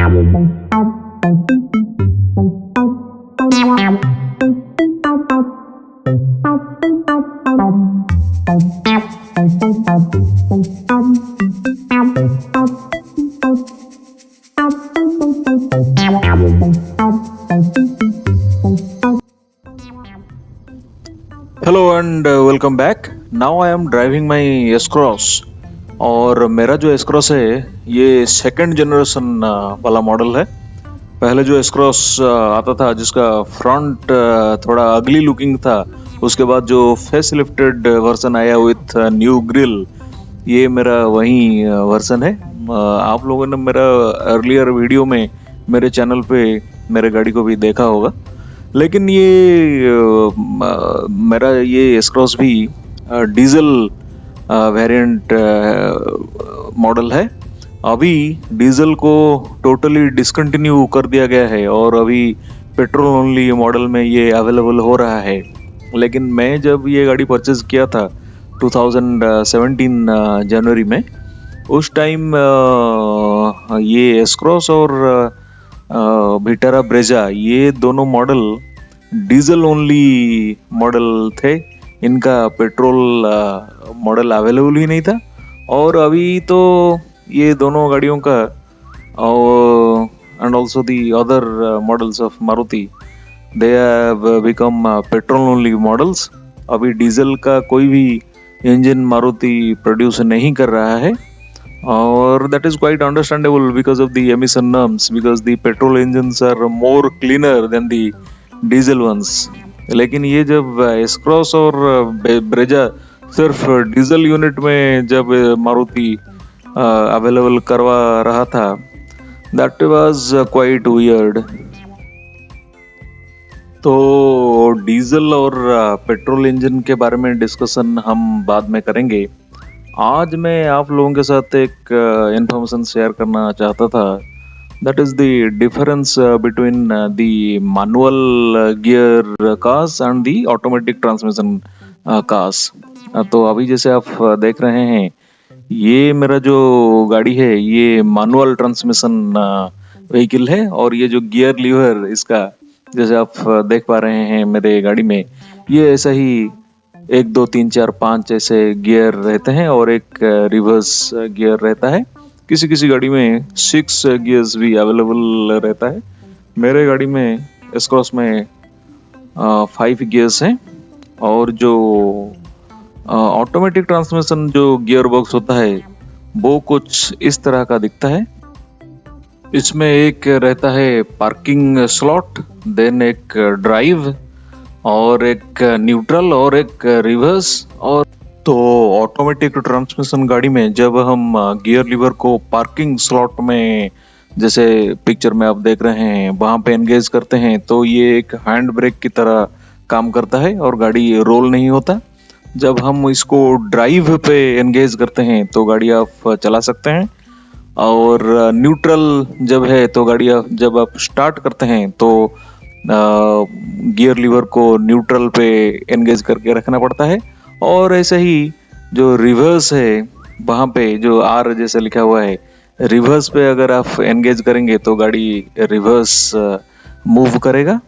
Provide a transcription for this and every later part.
Hello and welcome back. Now I am driving my S-cross और मेरा जो S-cross है ये सेकंड जनरेशन वाला मॉडल है। पहले जो एस-क्रॉस आता था जिसका फ्रंट थोड़ा अगली लुकिंग था, उसके बाद जो फेस लिफ्टेड वर्जन आया विथ न्यू ग्रिल, ये मेरा वही वर्जन है। आप लोगों ने मेरा अर्लियर वीडियो में मेरे चैनल पे मेरे गाड़ी को भी देखा होगा। लेकिन ये मेरा ये एस-क्रॉस भी डीजल वेरिएंट मॉडल है। अभी डीजल को टोटली डिसकंटिन्यू कर दिया गया है और अभी पेट्रोल ओनली मॉडल में ये अवेलेबल हो रहा है। लेकिन मैं जब ये गाड़ी परचेज किया था 2017 जनवरी में, उस टाइम ये एस-क्रॉस और विटारा ब्रेजा ये दोनों मॉडल डीजल ओनली मॉडल थे। इनका पेट्रोल मॉडल अवेलेबल ही नहीं था। और अभी तो ये दोनों गाड़ियों का and also the other models of Maruti, they have become petrol only models. अभी डीजल का कोई भी इंजन मारुति प्रोड्यूस नहीं कर रहा है और that is quite understandable because of the emission norms, because the petrol engines are more cleaner than the diesel ones। लेकिन ये जब एस-क्रॉस और ब्रेजा सिर्फ डीजल यूनिट में जब मारुति अवेलेबल करवा रहा था, that was quite weird। तो डीजल और पेट्रोल इंजन के बारे में डिस्कशन हम बाद में करेंगे। आज मैं आप लोगों के साथ एक इंफॉर्मेशन शेयर करना चाहता था, that is the difference between the manual gear cars and the automatic transmission cars. तो अभी जैसे आप देख रहे हैं, ये मेरा जो गाड़ी है ये मैनुअल ट्रांसमिशन व्हीकल है और ये जो गियर लीवर इसका जैसे आप देख पा रहे हैं मेरे गाड़ी में, ये ऐसा ही 1 2 3 4 5 ऐसे गियर रहते हैं और एक रिवर्स गियर रहता है। किसी किसी गाड़ी में 6 गियर्स भी अवेलेबल रहता है। मेरे गाड़ी में एस-क्रॉस में 5 गियर्स हैं और जो ऑटोमेटिक ट्रांसमिशन जो गियर बॉक्स होता है वो कुछ इस तरह का दिखता है। इसमें एक रहता है पार्किंग स्लॉट, देन एक ड्राइव और एक न्यूट्रल और एक रिवर्स। और तो ऑटोमेटिक ट्रांसमिशन गाड़ी में जब हम गियर लीवर को पार्किंग स्लॉट में, जैसे पिक्चर में आप देख रहे हैं, वहां पे एंगेज करते हैं तो ये एक हैंड ब्रेक की तरह काम करता है और गाड़ी रोल नहीं होता। जब हम इसको ड्राइव पे एंगेज करते हैं तो गाड़ी आप चला सकते हैं। और न्यूट्रल जब है तो गाड़ी जब आप स्टार्ट करते हैं तो गियर लीवर को न्यूट्रल पे एंगेज करके रखना पड़ता है। और ऐसे ही जो रिवर्स है वहाँ पे जो आर जैसे लिखा हुआ है, रिवर्स पे अगर आप एंगेज करेंगे तो गाड़ी रिवर्स मूव करेगा।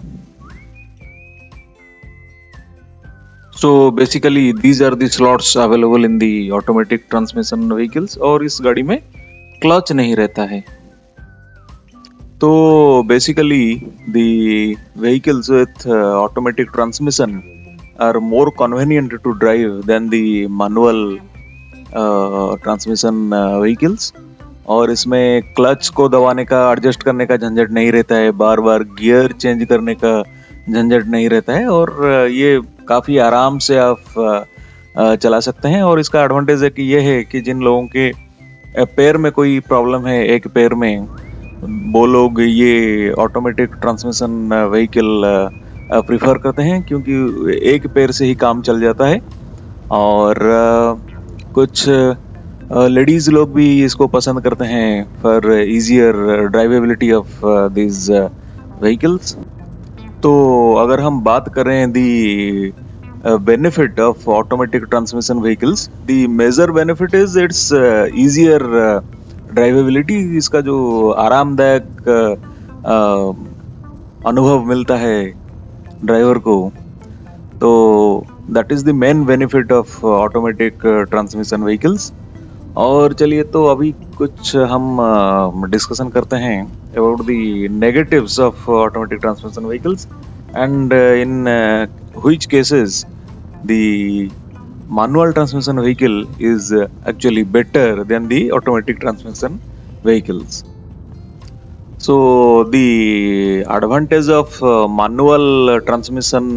So basically these are the slots available in the automatic transmission vehicles. और इस गाड़ी में क्लच नहीं रहता है। तो basically the vehicles with automatic transmission are more convenient to drive than the manual transmission vehicles. और इसमें क्लच को दबाने का, एडजस्ट करने का झंझट नहीं रहता है, बार बार गियर चेंज करने का झंझट नहीं रहता है और ये काफ़ी आराम से आप चला सकते हैं। और इसका एडवांटेज है कि ये है कि जिन लोगों के पैर में कोई प्रॉब्लम है, एक पैर में, वो लोग ये ऑटोमेटिक ट्रांसमिशन व्हीकल प्रिफर करते हैं क्योंकि एक पैर से ही काम चल जाता है। और कुछ लेडीज लोग भी इसको पसंद करते हैं for easier drivability of this vehicles. तो अगर हम बात करें दी benefit of automatic transmission vehicles, the major benefit is its easier drivability, इसका जो आरामदायक अनुभव मिलता है ड्राइवर को, तो that is the main benefit of automatic transmission vehicles. और चलिए, तो अभी कुछ हम डिस्कशन करते हैं about the negatives of automatic transmission vehicles and in which cases the manual transmission vehicle is actually better than the automatic transmission vehicles. So the advantage of manual transmission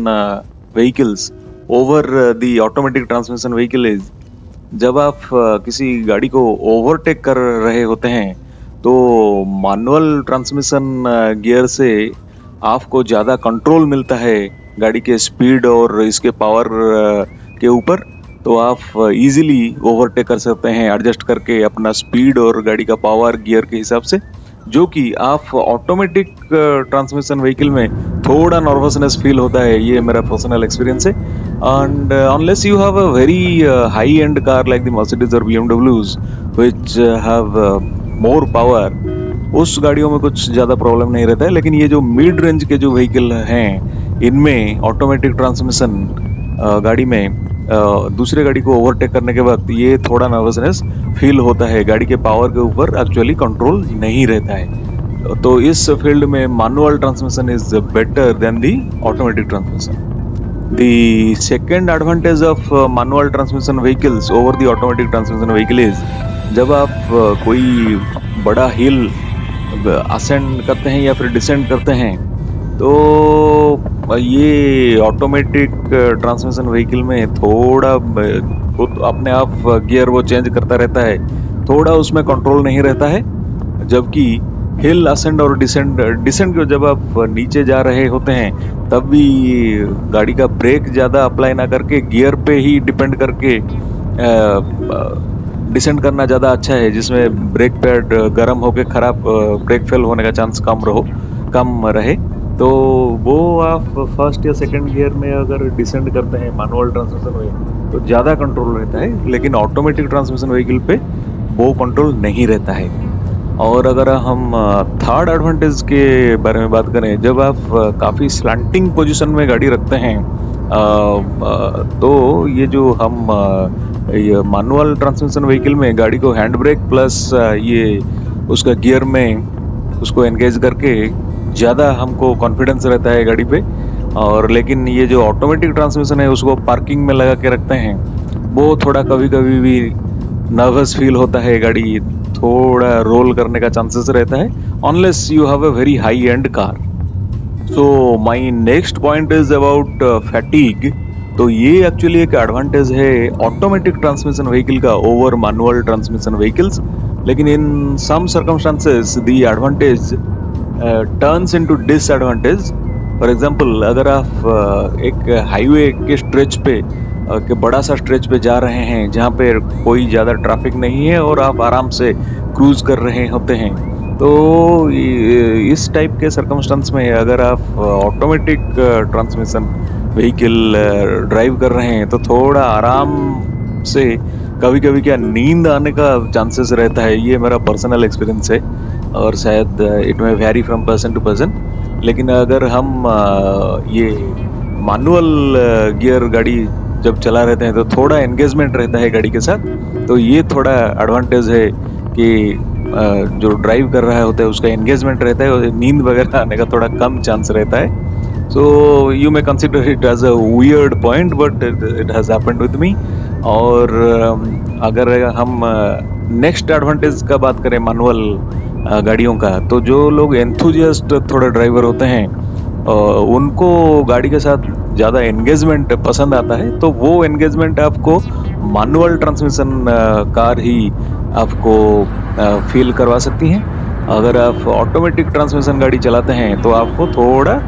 vehicles over the automatic transmission vehicle is, जब आप किसी गाड़ी को overtake कर रहे होते हैं तो मैनुअल ट्रांसमिशन गियर से आपको ज़्यादा कंट्रोल मिलता है गाड़ी के स्पीड और इसके पावर के ऊपर। तो आप इजीली ओवरटेक कर सकते हैं एडजस्ट करके अपना स्पीड और गाड़ी का पावर गियर के हिसाब से, जो कि आप ऑटोमेटिक ट्रांसमिशन व्हीकल में थोड़ा नर्वसनेस फील होता है। ये मेरा पर्सनल एक्सपीरियंस है। And unless you have a very high end car like the Mercedes और BMWs which have more power, उस गाड़ियों में कुछ ज़्यादा प्रॉब्लम नहीं रहता है। लेकिन ये जो मिड रेंज के जो व्हीकल हैं, इनमें ऑटोमेटिक ट्रांसमिशन गाड़ी में दूसरे गाड़ी को ओवरटेक करने के वक्त ये थोड़ा नर्वसनेस फील होता है, गाड़ी के पावर के ऊपर एक्चुअली कंट्रोल नहीं रहता है। तो इस फील्ड में manual transmission is better than the automatic transmission. The second advantage of manual transmission vehicles over the automatic transmission vehicle is, जब आप कोई बड़ा हिल असेंड करते हैं या फिर डिसेंड करते हैं, तो ये ऑटोमेटिक ट्रांसमिशन व्हीकल में थोड़ा खुद अपने आप गियर वो चेंज करता रहता है, थोड़ा उसमें कंट्रोल नहीं रहता है। जबकि हिल असेंड और डिसेंड को जब आप नीचे जा रहे होते हैं तब भी गाड़ी का ब्रेक ज़्यादा अप्लाई ना करके गियर पे ही डिपेंड करके डिसेंड करना ज़्यादा अच्छा है, जिसमें ब्रेक पैड गर्म होकर ख़राब ब्रेक फेल होने का चांस कम रहे। तो वो आप फर्स्ट या सेकंड गियर में अगर डिसेंड करते हैं मैनुअल ट्रांसमिशन में तो ज़्यादा कंट्रोल रहता है, लेकिन ऑटोमेटिक ट्रांसमिशन व्हीकल पे वो कंट्रोल नहीं रहता है। और अगर हम थर्ड एडवांटेज के बारे में बात करें, जब आप काफ़ी स्लैंटिंग पोजीशन में गाड़ी रखते हैं तो ये जो हम ये मैनुअल ट्रांसमिशन व्हीकल में गाड़ी को हैंड ब्रेक प्लस ये उसका गियर में उसको एंगेज करके ज़्यादा हमको कॉन्फिडेंस रहता है गाड़ी पे। और लेकिन ये जो ऑटोमेटिक ट्रांसमिशन है उसको पार्किंग में लगा के रखते हैं, वो थोड़ा कभी कभी भी नर्वस फील होता है, गाड़ी थोड़ा रोल करने का चांसेस रहता है, unless you have a very high end car. So my next point is about fatigue. तो ये एक्चुअली एक एडवांटेज है ऑटोमेटिक ट्रांसमिशन व्हीकल का ओवर मैनुअल ट्रांसमिशन व्हीकल्स, लेकिन in some circumstances the advantage turns into disadvantage. For example, अगर आप एक highway के स्ट्रेच पे के बड़ा सा स्ट्रेच पे जा रहे हैं जहाँ पे कोई ज़्यादा ट्रैफिक नहीं है और आप आराम से क्रूज कर रहे होते हैं, तो इस टाइप के सर्कमस्टांस में अगर आप ऑटोमेटिक ट्रांसमिशन व्हीकल ड्राइव कर रहे हैं तो थोड़ा आराम से, कभी कभी क्या नींद आने का चांसेस रहता है। ये मेरा पर्सनल एक्सपीरियंस है और शायद it may vary from person to person. लेकिन अगर हम ये मैनुअल गियर गाड़ी जब चला रहते हैं तो थोड़ा एंगेजमेंट रहता है गाड़ी के साथ, तो ये थोड़ा एडवांटेज है कि जो ड्राइव कर रहा होता है उसका एंगेजमेंट रहता है और नींद वगैरह आने का थोड़ा कम चांस रहता है। So you may consider it as a weird point, but it has happened with me. और अगर हम नेक्स्ट एडवांटेज का बात करें मैनुअल गाड़ियों का, तो जो लोग एंथुजियास्ट थोड़े ड्राइवर होते हैं उनको गाड़ी के साथ ज़्यादा एंगेजमेंट पसंद आता है, तो वो एंगेजमेंट आपको मैनुअल ट्रांसमिशन कार ही आपको फील करवा सकती हैं। अगर आप ऑटोमेटिक ट्रांसमिशन गाड़ी चलाते हैं तो आपको थोड़ा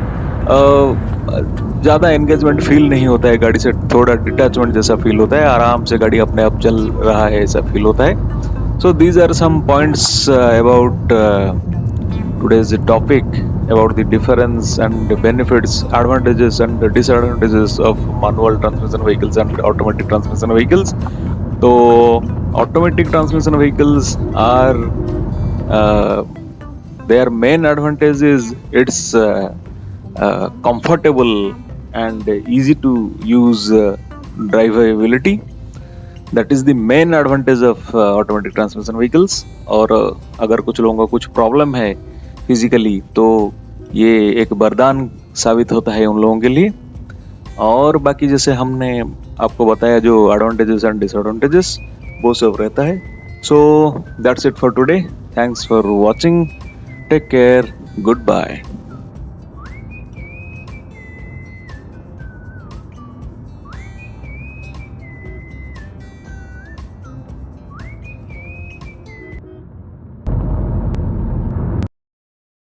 ज़्यादा एंगेजमेंट फील नहीं होता है, गाड़ी से थोड़ा डिटैचमेंट जैसा फील होता है, आराम से गाड़ी अपने आप चल रहा है ऐसा फील होता है। So these are some points about today's topic about the difference and benefits, advantages and disadvantages of manual transmission vehicles and automatic transmission vehicles. So automatic transmission vehicles are their main advantage is it's comfortable and easy to use drivability. That is the main advantage of automatic transmission vehicles. और अगर कुछ लोगों का कुछ problem है physically तो ये एक वरदान साबित होता है उन लोगों के लिए. और बाकी जैसे हमने आपको बताया जो एडवांटेजेस एंड डिसएडवांटेजेस वो सब रहता है. So that's it for today. Thanks for watching. Take care. Good bye.